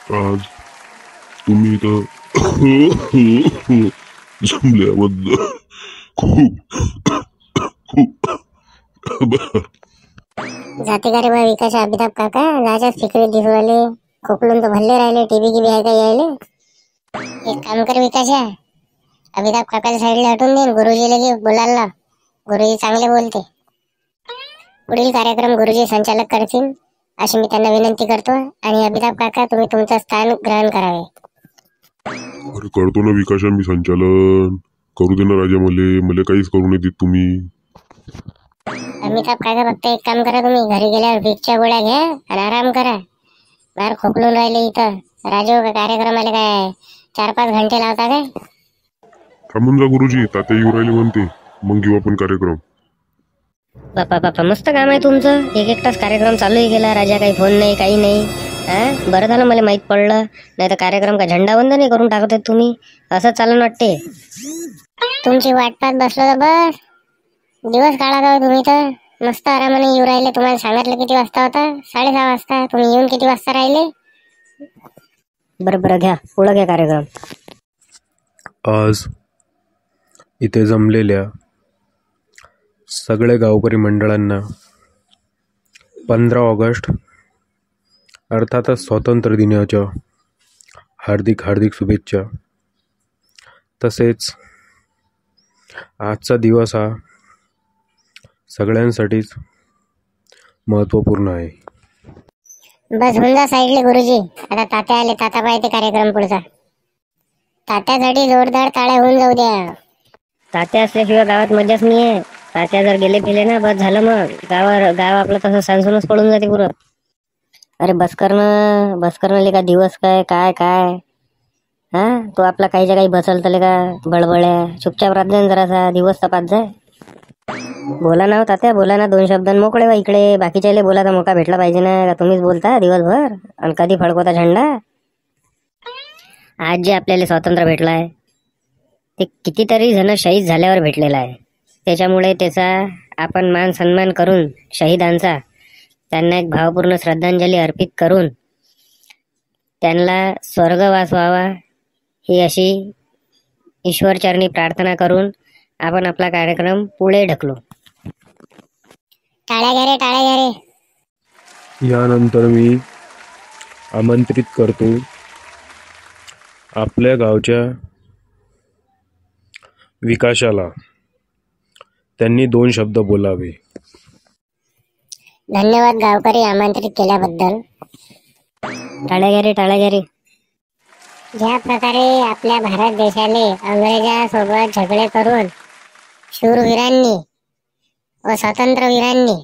आज तुम्ही इथं जमल्याबद्दल खूप खूप आभार. जाते का रे बा विकास अमिताभ काका? जायच्याच फिक्रे दिसू राहिले, खोकलून तर भल्ले राहिले. टीव्ही गिबी आहे का यायले? एक काम कर विकास, अमिताभ काकाच्या साईडला हटून दे, गुरुजीला घे बोलायला. गुरुजी चांगले बोलते. पुढील कार्यक्रम गुरुजी संचालक करतील अशी मी त्यांना विनंती करतो. आणि अमिताभ काका, तुम्ही तुमचं स्थान ग्रहण करावे. अरे करतो ना विकास, मी संचालन करू दे ना राजा. मले काहीच करू नये देत तुम्ही. अमिताभ काका, फक्त एक काम करा, तुम्ही घरी गेल्यावर विकच्या गोळ्या घ्या आणि आराम करा. बाहेर खोकलून राहिले इथं. राजू, कार्यक्रमाला काय 4-5 घंटे लावता काय? थांबून जा गुरुजी, तात्या येऊ राहिले म्हणते, मग घेऊ आपण कार्यक्रम. बापा बापा, मस्त काम आहे तुमचं. एक तास कार्यक्रम चालूही गेला, राजा काही फोन नाही, काही नाही. बरं झालं मला माहित पडलं, नाही तर कार्यक्रम का झेंडावंदन करून टाकत आहेत तुम्ही. असं चालून वाटते. तुमची वाट पाहत बसलो तर बस दिवस काढा का तुम्ही तर. मस्त आरामाने येऊ राहिले. तुम्हाला सांगितलं किती वाजता होता? 6:30 वाजता. तुम्ही येऊन किती वाजता राहिले? बरं बरं, घ्या पुढं घ्या कार्यक्रम. आज इथे जमलेल्या सगळ्या गावकरी मंडळांना 15 ऑगस्ट अर्थातच स्वातंत्र्य दिनाच्या हार्दिक हार्दिक शुभेच्छा. तसेच आजचा दिवस हा सगळ्यांसाठीच महत्त्वपूर्ण आहे. बस होऊन जा साईडले गुरुजी. आता तात्या आले, तात्या पाहिजे कार्यक्रम पुढचा. तात्यासाठी जोरदार टाळ्या होऊन जाऊ द्या. तात्या असल्याशिवाय गावात मजाच नाही आहे. तात्या जर गेले ना बस झालं, मग गाव आपलं तसं सांसूनच पडून जाते पुरं. अरे बस करणं का दिवस काय काय काय. तो आपला काहीच्या काही बसलतले का बळबळ्या. चुपचाप राहत जाईन जरासा, दिवस तपात जाय. बोला ना तात्या, बोला ना 2 शब्दांत मोकळे वा इकडे. बाकीच्याले बोलायचा मोका भेटला पाहिजे ना. का तुम्हीच बोलता दिवसभर आणि कधी फडकवता झेंडा? आज जे आपल्याला स्वातंत्र्य भेटलाय ते कितीतरी जण शहीद झाल्यावर भेटलेला आहे. त्याच्यामुळे त्याचा आपण मान सन्मान करून, शहीदांचा त्यांना एक भावपूर्ण श्रद्धांजली अर्पित करून त्यांना स्वर्गवास व्हावा ही अशी ईश्वरचरणी प्रार्थना करून आपण आपला कार्यक्रम पुढे ढकलू. टाळ्या घ्या रे, टाळ्या घ्या रे. यानंतर मी आमंत्रित करतो आपल्या गावच्या विकासाला. त्यांनी 2 शब्द बोलावे. धन्यवाद गावकरी आमंत्रित केल्याबद्दल. टाळ्या घ्या रे, टाळ्या घ्या रे. ज्या प्रकारे आपल्या भारत देशाने अंग्रेजांसोबत झगडे करून शूरवीरांनी व स्वातंत्र्यवीरांनी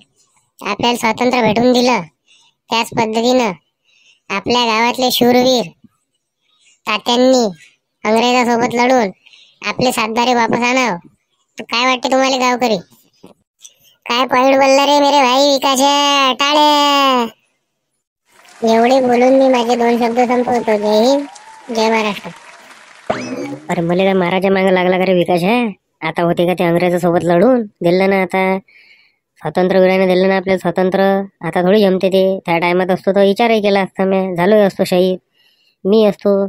आपल्याला स्वातंत्र्य भेटून दिलं, त्याच पद्धतीनं आपल्या गावातले शूरवीर तात्यांनी अंग्रेजांसोबत लढून आपले सातबारे वापस आणावं. तर काय वाटते तुम्हाला गावकरी? काय पॉइंट बोलला रे मेरे भाई विकास? टाळे. एवढे बोलून मी माझे 2 शब्द संपवतो. जय हिंद, जय महाराष्ट्र. अरे मला काय महाराजा मागे लागला का रे विकास? आता होते का ते अंग्रेजासोबत लढून? दिलं ना आता स्वातंत्र्यवीराने, दिलं ना आपल्याला स्वातंत्र्य. आता थोडी जमते ते. त्या टायमात असतो तर विचारही केला असता मी. झालोय असतो शहीद मी असतो.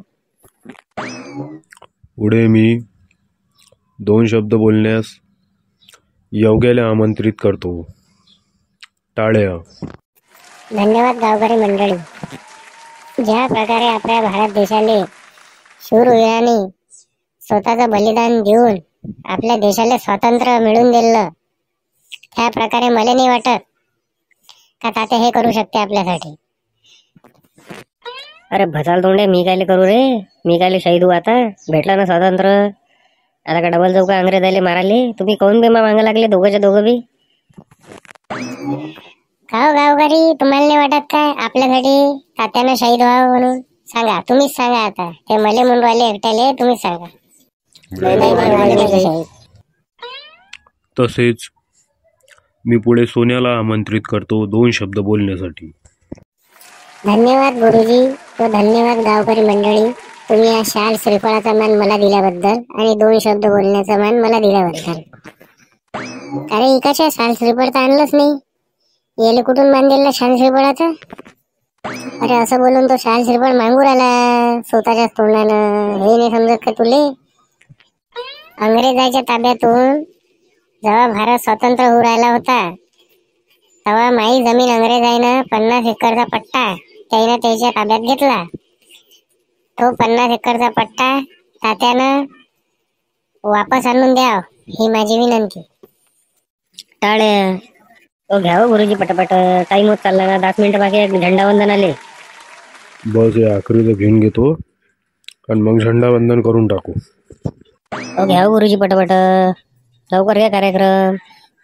पुढे मी 2 शब्द बोलण्यास योग्याला आमंत्रित करतो. टाळ्या. धन्यवाद गावकरी मंडळी. ज्या प्रकारे आपल्या भारत देशाने शूरवीरांनी स्वतःचं बलिदान देऊन आपल्या देशाला स्वातंत्र्य मिळवून दिलं, त्या प्रकारे मला नाही वाटत का तात्या हे करू शकते आपल्यासाठी. अरे भसाल तोंडे, मी कायले करू रे? मी कायले शहीद होऊ? आता भेटला ना स्वातंत्र्य, आता का डबल जाऊ का अंग्रेज आले माराले? तुम्ही काऊन बेमा मागा लागले दोघं बी? गावकरी, तुम्हाला नाही वाटत काय आपल्यासाठी तात्यानं शहीद व्हावं म्हणून? सांगा, तुम्हीच सांगा. आता ते मले म्हणून राहिले एकट्याले, तुम्हीच सांगा. तसेच मी पुढे सोन्याला आमंत्रित करतो 2 शब्द बोलण्यासाठी. धन्यवाद गुरुजी व धन्यवाद गावकरी मंडळी. तुम्ही या शाल श्रीफळाचा मान मला दिल्याबद्दल आणि 2 शब्द बोलण्याचा मान मला दिल्याबद्दल. अरे इकाच्या शाल श्रीफळ तर आणलंच नाही. याला कुठून मान दिला शाल श्रीफळाचा? अरे असं बोलून तो शाल शिरपण मागू राहिला स्वतःच्याच तोंडानं. हे नाही समजत का तुले? अंग्रेजाच्या ताब्यातून जेव्हा भारत स्वतंत्र होऊ राहिला होता तेव्हा माई जमीन अंग्रेजाईनं 50 एकरचा पट्टा त्याईनं त्याच्या ताब्यात घेतला. तो 50 एकरचा पट्टा तात्यानं वापस आणून द्याव ही माझी विनंती. टाळ्या तो घ्यावं गुरुजी पटापट. टाइम होत चालला ना, 10 मिनिटं बाकी आहे झेंडावंदन आले. बस हे आखरीचं घेऊन घेतो आणि मग झेंडावंदन करून टाकू. तो घ्यावं गुरुजी पटापट. लवकर घ्या कार्यक्रम,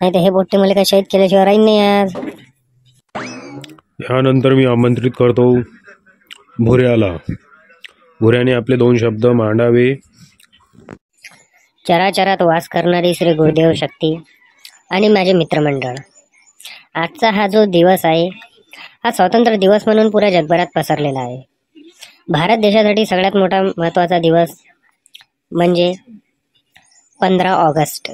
नाही तर हे बोट्टे मला काही शहीद केल्याशिवाय राहील नाही आज. ह्यानंतर मी आमंत्रित करतो भुऱ्याला. भुऱ्याने आपले 2 शब्द मांडावे. चराचरात वास करणारी श्री गुरुदेव शक्ती आणि माझे मित्रमंडळ, आजचा हा जो दिवस आहे हा स्वातंत्र्य दिवस म्हणून पुऱ्या जगभरात पसरलेला आहे. भारत देशासाठी सगळ्यात मोठा महत्त्वाचा दिवस म्हणजे 15 ऑगस्ट.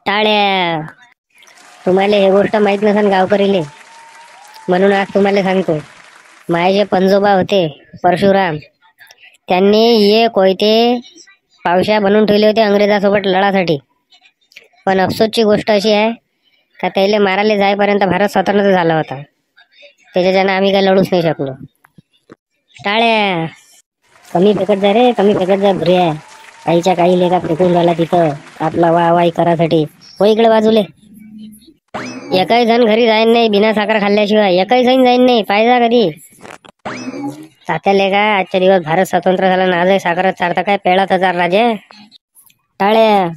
टाळ्या. तुम्हाला हे गोष्ट माहीत नसेल गावकरीले, म्हणून आज तुम्हाला सांगतो. माझे जे पंजोबा होते परशुराम, त्यांनी ये कोयते पावशा बनवून ठेवले होते अंग्रेजासोबत लढासाठी. पण अफसोसची गोष्ट अशी आहे का त्याला मारायला जाईपर्यंत भारत स्वतंत्र झाला होता. त्याच्यानं आम्ही काही लढूच नाही शकलो. टाळ्या. कमी फेकत जा रे, कमी फेकत जा भुऱ्या. काहीच्या काही लेखा फेकून राहिला तिथं आपला वाहवाही करासाठी. हो इकडे बाजूले. एकही जण घरी जाईन नाही बिना साखर खाल्ल्याशिवाय. एकही जण जाईन नाही. पाहिजा कधी तात्याले का आजच्या दिवस भारत स्वतंत्र झाला ना आजही साखरच चारता काय पेळात हजार राजे. टाळ्या.